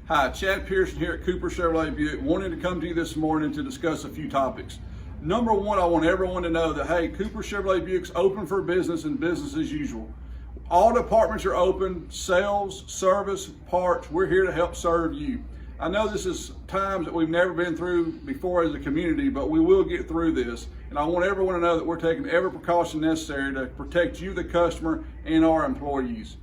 Hi, Chad Pearson here at Cooper Chevrolet Buick, wanting to come to you this morning to discuss a few topics. Number one, I want everyone to know that, hey, Cooper Chevrolet Buick's open for business and business as usual. All departments are open, sales, service, parts, we're here to help serve you. I know this is times that we've never been through before as a community, but we will get through this. And I want everyone to know that we're taking every precaution necessary to protect you, the customer, and our employees.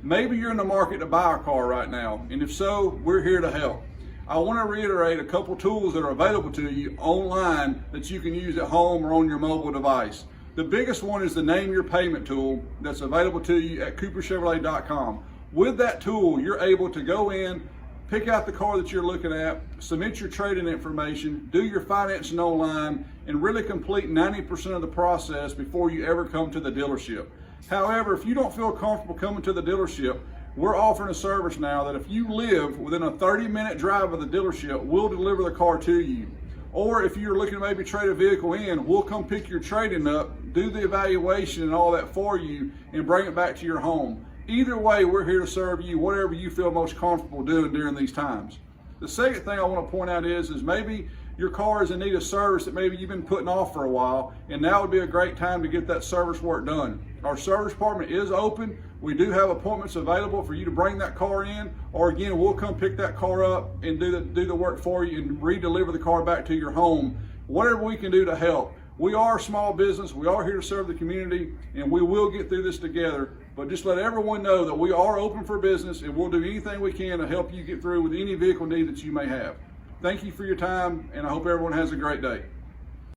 Maybe you're in the market to buy a car right now, and if so, we're here to help. I want to reiterate a couple tools that are available to you online that you can use at home or on your mobile device. The biggest one is the Name Your Payment tool that's available to you at cooperchevrolet.com. With that tool, you're able to go in, pick out the car that you're looking at, submit your trade-in information, do your financing online, and really complete 90% of the process before you ever come to the dealership. However, if you don't feel comfortable coming to the dealership, we're offering a service now that if you live within a 30-minute drive of the dealership, we'll deliver the car to you. Or if you're looking to maybe trade a vehicle in, we'll come pick your trade-in up, do the evaluation and all that for you, and bring it back to your home. Either way, we're here to serve you, whatever you feel most comfortable doing during these times. The second thing I want to point out is maybe your car is in need of service that maybe you've been putting off for a while, and now would be a great time to get that service work done. Our service department is open. We do have appointments available for you to bring that car in, or again, we'll come pick that car up and do the work for you and re-deliver the car back to your home. Whatever we can do to help. We are a small business, we are here to serve the community, and we will get through this together. But just let everyone know that we are open for business and we'll do anything we can to help you get through with any vehicle need that you may have. Thank you for your time, and I hope everyone has a great day.